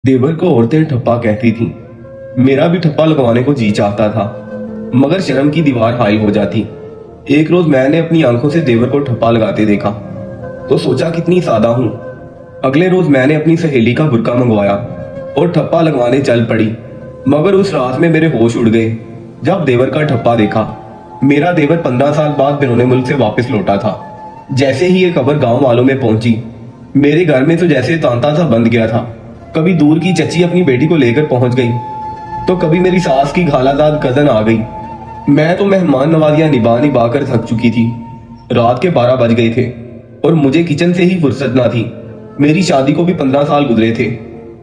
देवर को औरतें ठप्पा कहती थीं। मेरा भी ठप्पा लगवाने को जी चाहता था, मगर शर्म की दीवार हाइल हो जाती। एक रोज मैंने अपनी आंखों से देवर को ठप्पा लगाते देखा तो सोचा कितनी सादा हूं। अगले रोज मैंने अपनी सहेली का बुर्का मंगवाया और ठप्पा लगवाने चल पड़ी, मगर उस रात में मेरे होश उड़ गए जब देवर का ठप्पा देखा। मेरा देवर 15 साल बाद बिरोने मुल्क से वापस लौटा था। जैसे ही ये खबर गांव वालों में पहुंची, मेरे घर में तो जैसे तांता सा बंद गया था। कभी दूर की चची अपनी बेटी को लेकर पहुंच गई, तो कभी मेरी सास की खालाजाद कजन आ गई। मैं तो मेहमान नवाजियां निभा कर थक चुकी थी। रात के 12 बज गए थे और मुझे किचन से ही फुर्सत ना थी। मेरी शादी को भी 15 साल गुजरे थे।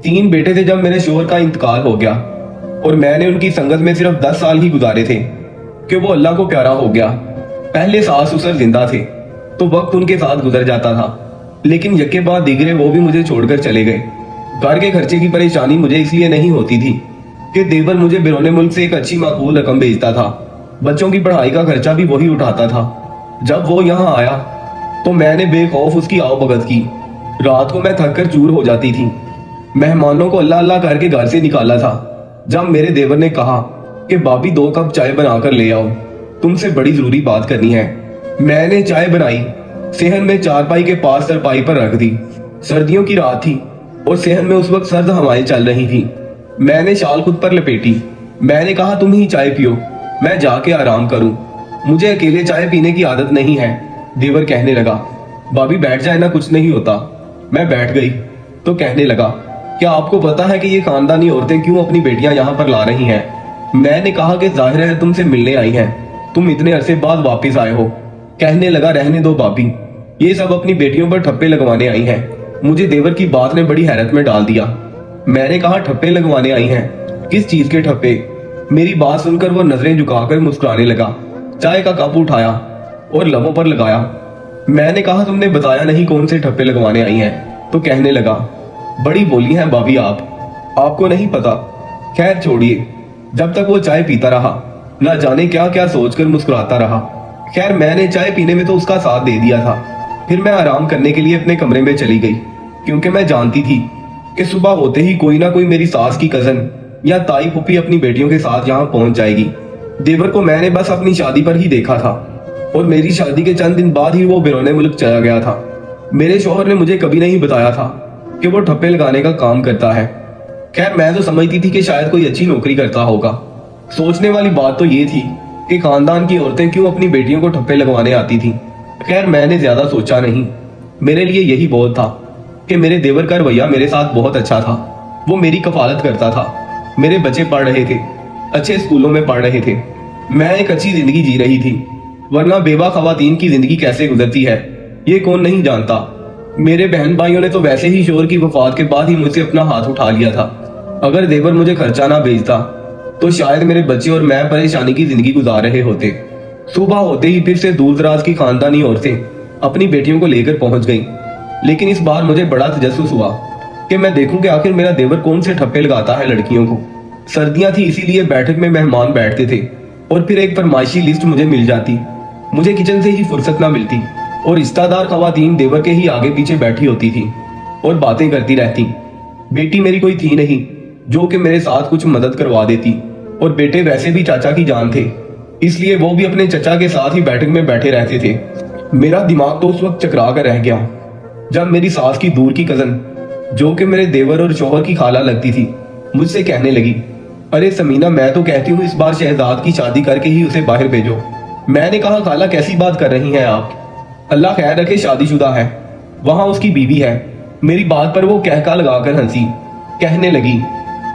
3 बेटे थे जब मेरे शोहर का इंतकाल हो गया और मैंने उनकी संगत में सिर्फ 10 साल ही गुजारे थे कि वो अल्लाह को प्यारा हो गया। पहले सास ससुर जिंदा थे तो वक्त उनके साथ गुजर जाता था, लेकिन यके बाद दिगरे वो भी मुझे छोड़कर चले गए। घर के खर्चे की परेशानी मुझे इसलिए नहीं होती थी कि देवर मुझे बिरोने मुल्क से एक अच्छी माकूल रकम भेजता था। बच्चों की पढ़ाई का खर्चा भी वही उठाता था। जब वो यहाँ आया तो मैंने बेखौफ उसकी आवभगत की। रात को मैं थक कर चूर हो जाती थी। मेहमानों को अल्लाह अल्लाह करके घर से निकाला था जब मेरे देवर ने कहा कि भाभी 2 कप चाय बनाकर ले आओ, तुमसे बड़ी जरूरी बात करनी है। मैंने चाय बनाई, सेहन में चारपाई के पास तरपाई पर रख दी। सर्दियों की रात थी और सेहन में उस वक्त सर्द हवाएं चल रही थी। मैंने शाल खुद पर लपेटी। मैंने कहा तुम ही चाय पियो, मैं जाके आराम करूं, मुझे अकेले चाय पीने की आदत नहीं है। देवर कहने लगा, भाभी बैठ जाए ना, कुछ नहीं होता। मैं बैठ गई तो कहने लगा, क्या आपको पता है कि ये खानदानी औरतें क्यों अपनी बेटियां यहाँ पर ला रही हैं? मैंने कहा कि जाहिर है तुमसे मिलने आई हैं, तुम इतने अरसे बाद वापिस आए हो। कहने लगा, रहने दो भाभी, ये सब अपनी बेटियों पर ठप्पे लगवाने आई हैं। मुझे देवर की बात ने बड़ी हैरत में डाल दिया। मैंने कहा, ठप्पे लगवाने आई हैं? किस चीज के ठप्पे? मेरी बात सुनकर वो नजरें झुकाकर मुस्कुराने लगा। चाय का कप उठाया और लबों पर लगाया। मैंने कहा, तुमने बताया नहीं कौन से ठप्पे लगवाने आई हैं? तो कहने लगा, बड़ी बोली हैं भाभी आप, आपको नहीं पता। खैर छोड़िए। जब तक वो चाय पीता रहा, न जाने क्या क्या सोचकर मुस्कुराता रहा। खैर मैंने चाय पीने में तो उसका साथ दे दिया था। फिर मैं आराम करने के लिए अपने कमरे में चली गई, क्योंकि मैं जानती थी कि सुबह होते ही कोई ना कोई मेरी सास की कजन या ताई फूफी अपनी बेटियों के साथ यहाँ पहुंच जाएगी। देवर को मैंने बस अपनी शादी पर ही देखा था और मेरी शादी के चंद दिन बाद ही वो बिरोने मुल्क चला गया था। मेरे शौहर ने मुझे कभी नहीं बताया था कि वो ठप्पे लगाने का काम करता है। खैर मैं तो समझती थी कि शायद कोई अच्छी नौकरी करता होगा। सोचने वाली बात तो ये थी कि खानदान की औरतें क्यों अपनी बेटियों को ठप्पे लगवाने आती थी। खैर मैंने ज्यादा सोचा नहीं। मेरे लिए यही बहुत था कि मेरे देवर का रवैया मेरे साथ बहुत अच्छा था। वो मेरी कफालत करता था। मेरे बच्चे पढ़ रहे थे, अच्छे स्कूलों में पढ़ रहे थे। मैं एक अच्छी जिंदगी जी रही थी, वरना बेवा खवातीन की जिंदगी कैसे गुजरती है ये कौन नहीं जानता। मेरे बहन भाइयों ने तो वैसे ही शोहर की वफात के बाद ही मुझसे अपना हाथ उठा लिया था। अगर देवर मुझे खर्चा ना भेजता तो शायद मेरे बच्चे और मैं परेशानी की जिंदगी गुजार रहे होते। सुबह होते ही फिर से दूर दराज की खानदानी औरतें अपनी बेटियों को लेकर पहुंच गईं। लेकिन इस बार मुझे बड़ा तजस्सुस हुआ कि मैं देखूं कि आखिर मेरा देवर कौन से ठप्पे लगाता है लड़कियों को। सर्दियां थी, इसीलिए बैठक में मेहमान बैठते थे और फिर एक फरमाइशी लिस्ट मुझे मिल जाती। मुझे किचन से ही फुर्सत ना मिलती और रिश्तेदार खवातीन देवर के ही आगे पीछे बैठी होती थी और बातें करती रहती। बेटी मेरी कोई थी नहीं जो कि मेरे साथ कुछ मदद करवा देती, और बेटे वैसे भी चाचा की जान थे, इसलिए वो भी अपने चचा के साथ ही बैठक में बैठे रहते थे। मेरा दिमाग तो उस वक्त चकरा कर रह गया जब मेरी सास की दूर की कजन, जो कि मेरे देवर और शौहर की खाला लगती थी, मुझसे कहने लगी, अरे समीना, मैं तो कहती हूँ इस बार शहजाद की शादी करके ही उसे बाहर भेजो। मैंने कहा, खाला कैसी बात कर रही हैं आप? अल्लाह खैर रखे, शादीशुदा है, वहां उसकी बीवी है। मेरी बात पर वो कहका लगाकर हंसी। कहने लगी,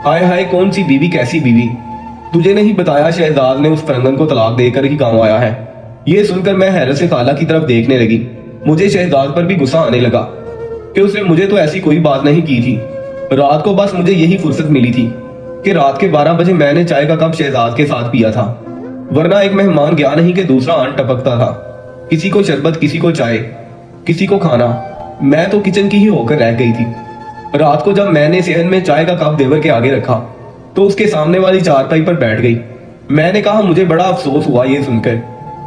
हाय हाय, कौन सी बीवी, कैसी बीवी? तुझे नहीं बताया शहजाद ने उस फरंगन को तलाक देकर ही गाँव आया है? ये सुनकर मैं हैरत से खाला की तरफ देखने लगी। मुझे शहजाद पर भी गुस्सा आने लगा कि उसने मुझे तो ऐसी कोई बात नहीं की थी। रात को बस मुझे यही फुर्सत मिली थी कि रात के 12 बजे मैंने चाय का कप शहजाद के साथ पिया था, वरना एक मेहमान गया नहीं कि दूसरा आन टपकता था। किसी को शरबत, किसी को चाय, किसी को खाना। मैं तो किचन की ही होकर रह गई थी। रात को जब मैंने सेहन में चाय का कप देवर के आगे रखा तो उसके सामने वाली चारपाई पर बैठ गई। मैंने कहा, मुझे बड़ा अफसोस हुआ ये सुनकर,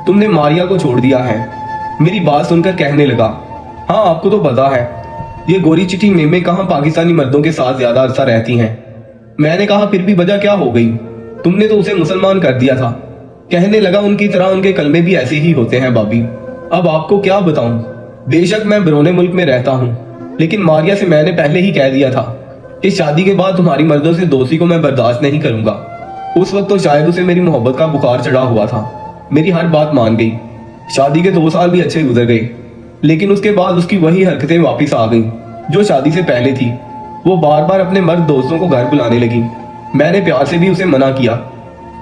तुमने मारिया को छोड़ दिया है। मेरी बात सुनकर कहने लगा, हाँ आपको तो पता है ये गोरी चिट्ठी मेमे कहाँ पाकिस्तानी मर्दों के साथ ज्यादा अरसा रहती हैं। मैंने कहा फिर भी वजह क्या हो गई, तुमने तो उसे मुसलमान कर दिया था। कहने लगा उनकी तरह उनके कलमे भी ऐसे ही होते हैं भाभी। अब आपको क्या बताऊं, बेशक मैं बरोने मुल्क में रहता हूँ, लेकिन मारिया से मैंने पहले ही कह दिया था कि शादी के बाद तुम्हारी मर्दों से दोस्ती को मैं बर्दाश्त नहीं करूंगा। उस वक्त तो शायद उसे मेरी मोहब्बत का बुखार चढ़ा हुआ था। मेरी हर बात मान गई। शादी के 2 साल भी अच्छे गुजर गए, लेकिन उसके बाद उसकी वही हरकतें वापस आ गईं जो शादी से पहले थी। वो बार बार अपने मर्द दोस्तों को घर बुलाने लगी। मैंने प्यार से भी उसे मना किया,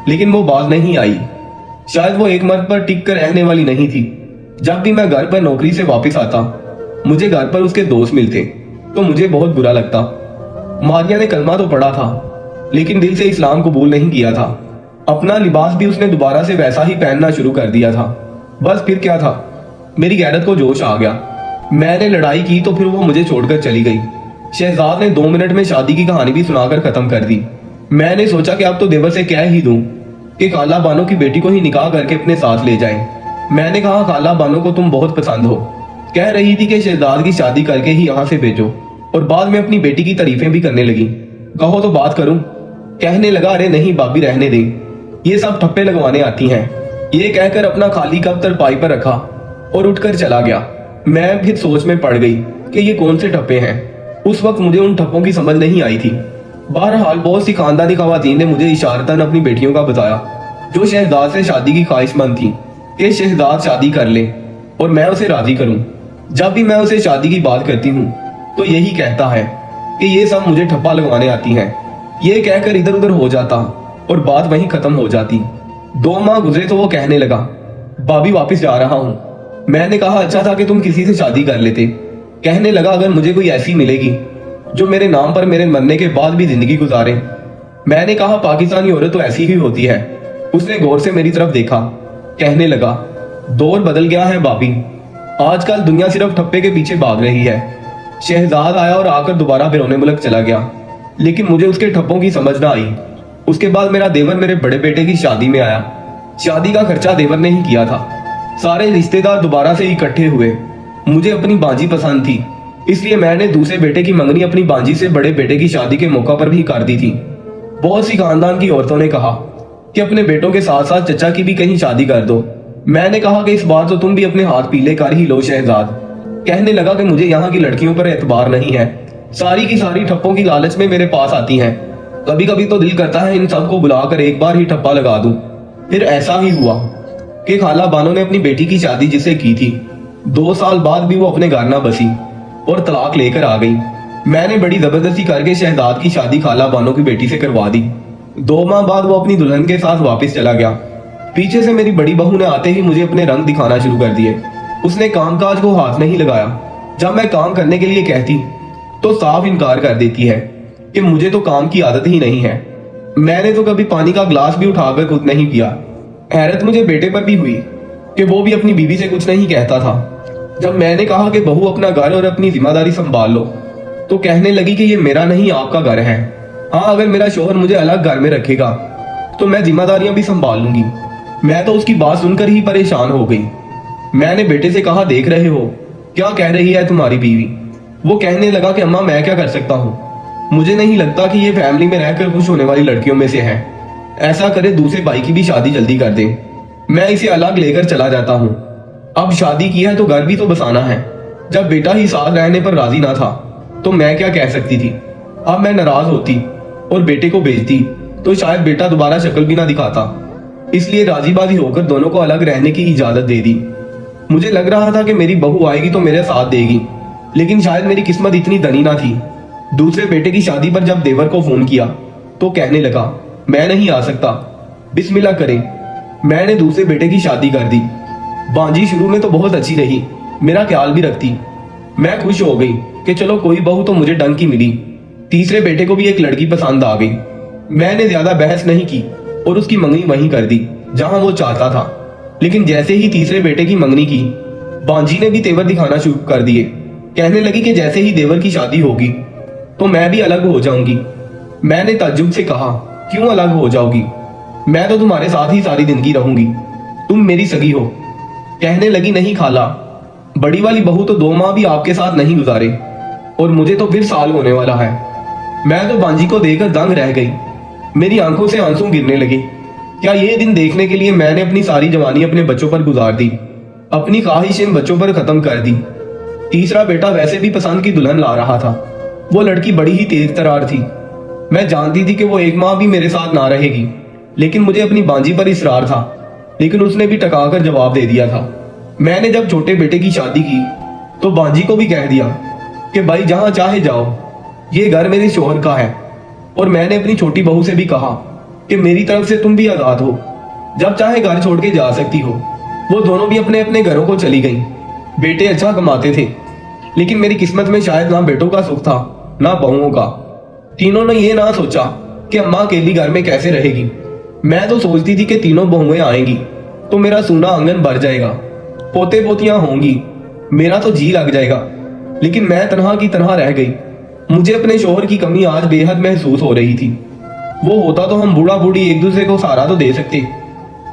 लेकिन वो बात नहीं आई। शायद वो एक मर्द पर टिक कर रहने वाली नहीं थी। जब भी मैं घर पर नौकरी से वापस आता, मुझे घर पर उसके दोस्त मिलते तो मुझे बहुत बुरा लगता। मारिया ने कलमा तो पढ़ा था, लेकिन दिल से इस्लाम कबूल नहीं किया था। अपना लिबास भी उसने दोबारा से वैसा ही पहनना शुरू कर दिया था। बस फिर क्या था, मेरी गैरत को जोश आ गया। मैंने लड़ाई की तो फिर वो मुझे छोड़कर चली गई। शहजाद ने 2 मिनट में शादी की कहानी भी सुनाकर खत्म कर दी। मैंने सोचा कि अब तो देवर से कह ही दूं कि खाला बानो की बेटी को ही निकाह करके अपने साथ ले जाएं। मैंने कहा खाला बानो को तुम बहुत पसंद हो, कह रही थी कि शहजाद की शादी करके ही यहाँ से भेजो, और बाद में अपनी बेटी की तारीफें भी करने लगी। कहो तो बात करूं, कहने लगा अरे नहीं भाभी रहने दें, ये सब ठप्पे लगवाने आती हैं। ये कहकर अपना खाली कप तरपाई पर रखा और उठकर चला गया। मैं फिर सोच में पड़ गई कि ये कौन से ठप्पे हैं। उस वक्त मुझे उन ठप्पों की समझ नहीं आई थी। बहरहाल बहुत सी खानदानी खवातीन ने मुझे इशारतन अपनी बेटियों का बताया जो शहजाद से शादी की ख्वाहिशमंद थी कि शहजाद शादी कर ले और मैं उसे राजी करूं। जब भी मैं उसे शादी की बात करती हूँ तो यही कहता है कि ये सब मुझे ठप्पा लगवाने आती हैं। ये कहकर इधर उधर हो जाता और बात वहीं खत्म हो जाती। 2 माह गुजरे तो वो कहने लगा भाभी वापस जा रहा हूँ। मैंने कहा अच्छा था कि तुम किसी से शादी कर लेते। कहने लगा अगर मुझे कोई ऐसी मिलेगी जो मेरे नाम पर मेरे मरने के बाद भी जिंदगी गुजारे। मैंने कहा पाकिस्तानी औरत तो ऐसी ही होती है। उसने गौर से मेरी तरफ देखा, कहने लगा दौर बदल गया है भाभी, आजकल दुनिया सिर्फ ठप्पे के पीछे भाग रही है। शहजाद आया और आकर दोबारा बिरोने मुल्क चला गया, लेकिन मुझे उसके ठप्पों की समझ ना आई। उसके बाद मेरा देवर मेरे बड़े बेटे की शादी में आया। शादी का खर्चा देवर ने ही किया था। सारे रिश्तेदार दोबारा से इकट्ठे हुए। मुझे अपनी बांजी पसंद थी, इसलिए मैंने दूसरे बेटे की मंगनी अपनी बांजी से बड़े बेटे की शादी के मौका पर भी कर दी थी। बहुत सी खानदान की औरतों ने कहा कि अपने बेटों के साथ साथ चचा की भी कहीं शादी कर दो। मैंने कहा कि इस बार तो तुम भी अपने हाथ पीले कर ही लो शहजाद। कहने लगा कि मुझे यहाँ की लड़कियों पर एतबार नहीं है, सारी की सारी ठप्पों की लालच में मेरे पास आती हैं। कभी कभी तो दिल करता है इन सबको बुलाकर एक बार ही ठप्पा लगा दूं। फिर ऐसा ही हुआ कि खाला बानो ने अपनी बेटी की शादी जिससे की थी 2 साल बाद भी वो अपने घर ना बसी और तलाक लेकर आ गई। मैंने बड़ी जबरदस्ती करके शहजाद की शादी खाला बानो की बेटी से करवा दी। 2 माह बाद वो अपनी दुल्हन के साथ वापस चला गया। पीछे से मेरी बड़ी बहू ने आते ही मुझे अपने रंग दिखाना शुरू कर दिए। उसने कामकाज को हाथ नहीं लगाया। जब मैं काम करने के लिए कहती तो साफ इनकार कर देती है कि मुझे तो काम की आदत ही नहीं है। मैंने तो कभी पानी का ग्लास भी उठाकर खुद नहीं पिया। हैरत मुझे बेटे पर भी हुई कि वो भी अपनी बीवी से कुछ नहीं कहता था। जब मैंने कहा कि बहू अपना घर और अपनी जिम्मेदारी संभाल लो तो कहने लगी कि ये मेरा नहीं आपका घर है। हाँ अगर मेरा शोहर मुझे अलग घर में रखेगा तो मैं जिम्मेदारियां भी संभाल लूंगी। मैं तो उसकी बात सुनकर ही परेशान हो गई। मैंने बेटे से कहा देख रहे हो क्या कह रही है तुम्हारी बीवी। वो कहने लगा कि अम्मा मैं क्या कर सकता हूँ, मुझे नहीं लगता कि ये फैमिली में रहकर खुश होने वाली लड़कियों में से है। ऐसा करे दूसरे भाई की भी शादी जल्दी कर दे, मैं इसे अलग लेकर चला जाता हूँ। अब शादी की है तो घर भी तो बसाना है। जब बेटा ही साथ रहने पर राजी ना था तो मैं क्या कह सकती थी। अब मैं नाराज होती और बेटे को भेजती तो शायद बेटा दोबारा शक्ल भी ना दिखाता। इसलिए राजीबाजी होकर दोनों को अलग रहने की इजाजत दे दी। मुझे लग रहा था कि मेरी बहू आएगी तो मेरे साथ देगी, लेकिन शायद मेरी किस्मत इतनी धनी ना थी। दूसरे बेटे की शादी पर जब देवर को फोन किया तो कहने लगा मैं नहीं आ सकता, बिस्मिल्लाह करें। मैंने दूसरे बेटे की शादी कर दी। बांजी शुरू में तो बहुत अच्छी रही, मेरा ख्याल भी रखती। मैं खुश हो गई कि चलो कोई बहू तो मुझे ढंग की मिली। तीसरे बेटे को भी एक लड़की पसंद आ गई। मैंने ज्यादा बहस नहीं की और उसकी मंगनी वहीं कर दी जहां वो चाहता था। लेकिन जैसे ही तीसरे बेटे की मंगनी की, बांजी ने भी तेवर दिखाना शुरू कर दिए। कहने लगी कि जैसे ही देवर की शादी होगी तो मैं भी अलग हो जाऊंगी। मैंने ताज्जुब से कहा क्यों अलग हो जाओगी, मैं तो तुम्हारे साथ ही सारी जिंदगी रहूंगी, तुम मेरी सगी हो। कहने लगी नहीं खाला, बड़ी वाली बहू तो 2 माह भी आपके साथ नहीं गुजारे और मुझे तो फिर साल होने वाला है। मैं तो बांजी को देखकर दंग रह गई। मेरी आंखों से आंसू गिरने लगे। क्या ये दिन देखने के लिए मैंने अपनी सारी जवानी अपने बच्चों पर गुजार दी, अपनी ख्वाहिश इन बच्चों पर खत्म कर दी। तीसरा बेटा वैसे भी पसंद की दुल्हन ला रहा था। वो लड़की बड़ी ही तेज तरार थी। मैं जानती थी कि वो एक माह भी मेरे साथ ना रहेगी, लेकिन मुझे अपनी बांजी पर इसरार था। लेकिन उसने भी टका कर जवाब दे दिया था। मैंने जब छोटे बेटे की शादी की तो बांजी को भी कह दिया कि भाई जहां चाहे जाओ, ये घर मेरे शोहर का है। और मैंने अपनी छोटी बहू से भी कहा कि मेरी तरफ से तुम भी आजाद हो, जब चाहे घर छोड़ के जा सकती हो। वो दोनों भी अपने अपने घरों को चली गईं। बेटे अच्छा कमाते थे, लेकिन मेरी किस्मत में शायद ना बेटों का सुख था ना बहुओं का। तीनों ने ये ना सोचा कि अम्मा अकेली घर में कैसे रहेगी। मैं तो सोचती थी कि तीनों बहुएं आएंगी तो मेरा सूना आंगन भर जाएगा, पोते पोतियां होंगी, मेरा तो जी लग जाएगा। लेकिन मैं तनहा की तरह रह गई। मुझे अपने शोहर की कमी आज बेहद महसूस हो रही थी। वो होता तो हम बूढ़ा बूढ़ी एक दूसरे को सहारा तो दे सकते।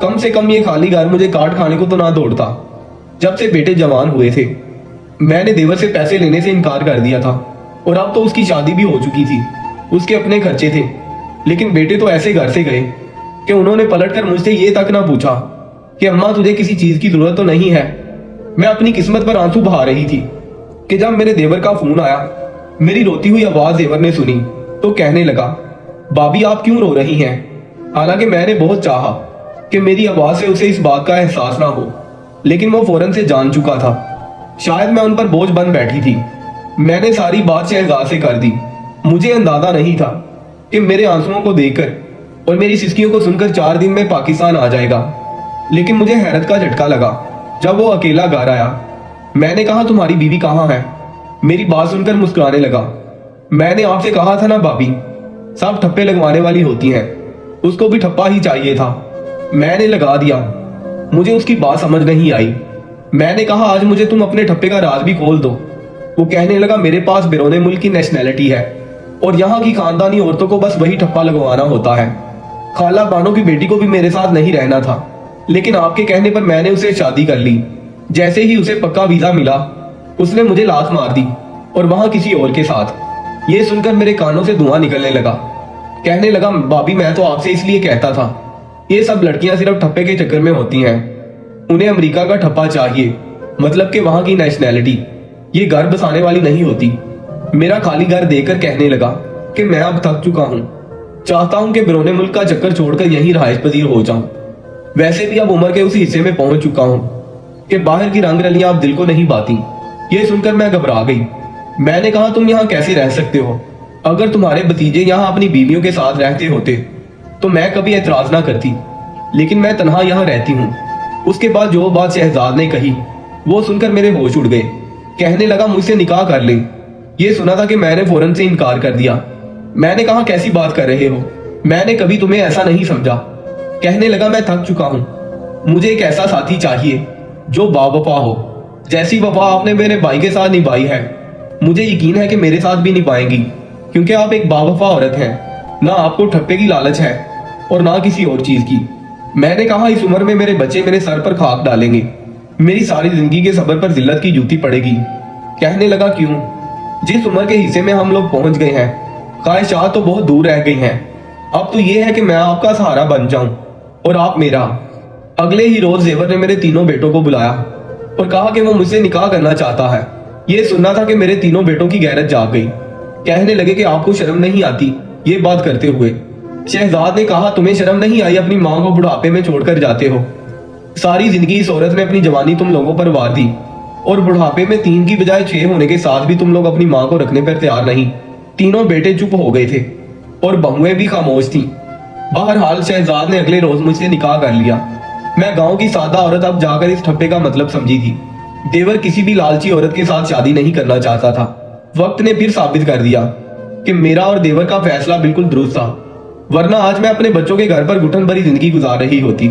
कम से कम ये खाली घर मुझे काट खाने को तो ना दौड़ता। जब से बेटे जवान हुए थे मैंने देवर से पैसे लेने से इनकार कर दिया था, और अब तो उसकी शादी भी हो चुकी थी। उसके अपने खर्चे थे। लेकिन बेटे तो ऐसे घर से गए कि उन्होंने पलटकर मुझसे ये तक ना पूछा कि अम्मा तुझे किसी चीज की जरूरत तो नहीं है। मैं अपनी किस्मत पर आंसू बहा रही थी कि जब मेरे देवर का फोन आया, मेरी रोती हुई आवाज देवर ने सुनी तो कहने लगा, भाभी आप क्यों रो रही हैं? हालांकि मैंने बहुत चाहा कि मेरी आवाज से उसे इस बात का एहसास ना हो, लेकिन वो फौरन से जान चुका था। शायद मैं उन पर बोझ बन बैठी थी। मैंने सारी बात शहजाद से कर दी। मुझे अंदाजा नहीं था कि मेरे आंसुओं को देखकर और मेरी सिसकियों को सुनकर 4 दिन में पाकिस्तान आ जाएगा। लेकिन मुझे हैरत का झटका लगा जब वो अकेला घर आया। मैंने कहा तुम्हारी बीवी कहाँ है? मेरी बात सुनकर मुस्कुराने लगा। मैंने आपसे कहा था ना भाभी, सब ठप्पे लगवाने वाली होती हैं, उसको भी ठप्पा ही चाहिए था। मैंने लगा दिया। मुझे उसकी बात समझ नहीं आई। मैंने कहा आज मुझे तुम अपने ठप्पे का राज भी खोल दो। वो कहने लगा मेरे पास बिरोने मुल्क की नेशनैलिटी है और यहाँ की खानदानी औरतों को बस वही ठप्पा लगवाना होता है। खाला बानो की बेटी को भी मेरे साथ नहीं रहना था, लेकिन आपके कहने पर मैंने उसे शादी कर ली। जैसे ही उसे पक्का वीजा मिला उसने मुझे लात मार दी और वहां किसी और के साथ। ये सुनकर मेरे कानों से धुआं निकलने लगा। कहने लगा भाभी मैं तो आपसे इसलिए कहता था, ये सब लड़कियां सिर्फ ठप्पे के चक्कर में होती हैं। उन्हें अमेरिका का ठप्पा चाहिए, मतलब कि वहां की नेशनैलिटी। ये घर बसाने वाली नहीं होती। मेरा खाली घर देखकर कहने लगा कि मैं अब थक चुका हूँ, चाहता हूँ कि बिरोने मुल्क का चक्कर छोड़कर यहीं रहायश पजीर हो जाऊं। वैसे भी अब उम्र के उस हिस्से में पहुंच चुका हूँ कि बाहर की रंग रलियां अब दिल को नहीं पाती। ये सुनकर मैं घबरा गई। मैंने कहा तुम यहाँ कैसे रह सकते हो? अगर तुम्हारे भतीजे यहाँ अपनी बीवियों के साथ रहते होते तो मैं कभी एतराज ना करती, लेकिन मैं तनहा यहाँ रहती हूँ। उसके बाद जो बात शहजाद ने कही वो सुनकर मेरे होश उड़ गए। कहने लगा मुझसे निकाह कर ले। ये सुना था कि मैंने फौरन से इनकार कर दिया। मैंने कहा कैसी बात कर रहे हो, मैंने कभी तुम्हें ऐसा नहीं समझा। कहने लगा मैं थक चुका हूँ, मुझे एक ऐसा साथी चाहिए जो बावफा हो। जैसी वफा आपने मेरे भाई के साथ निभाई है, मुझे यकीन है कि मेरे साथ भी निभाएंगी, क्योंकि आप एक बावफा औरत हैं। ना आपको ठप्पे की लालच है और ना किसी और चीज की। मैंने कहा इस उम्र में मेरे बच्चे मेरे सर पर खाक डालेंगे, मेरी सारी जिंदगी के सबर पर जिल्लत की जूती पड़ेगी। कहने लगा क्यों? जिस उम्र के हिस्से में हम लोग पहुंच गए हैं, ख्वाहिशात तो बहुत दूर रह गई हैं। अब तो ये है कि मैं आपका सहारा बन जाऊं और आप मेरा। अगले ही रोज जेवर ने मेरे तीनों बेटों को बुलाया और कहा कि वो मुझसे निकाह करना चाहता है। ये सुनना था कि मेरे तीनों बेटों की गैरत जाग गई। कहने लगे कि आपको शर्म नहीं आती ये बात करते हुए? शहजाद ने कहा तुम्हें शर्म नहीं आई? अपनी माँ को बुढ़ापे में छोड़कर जाते हो। सारी जिंदगी इस औरत ने अपनी जवानी तुम लोगों पर वार दी और बुढ़ापे में 3 की बजाय 6 होने के साथ भी तुम लोग अपनी माँ को रखने पर तैयार नहीं। तीनों बेटे चुप हो गए थे और बहुएं भी खामोश थी। बहरहाल शहजाद ने अगले रोज मुझसे निकाह कर लिया। मैं गांव की सादा औरत अब जाकर इस ठप्पे का मतलब समझी थी। देवर किसी भी लालची औरत के साथ शादी नहीं करना चाहता था। वक्त ने फिर साबित कर दिया कि मेरा और देवर का फैसला बिल्कुल दुरुस्त था, वरना आज मैं अपने बच्चों के घर पर घुटन भरी जिंदगी गुजार रही होती।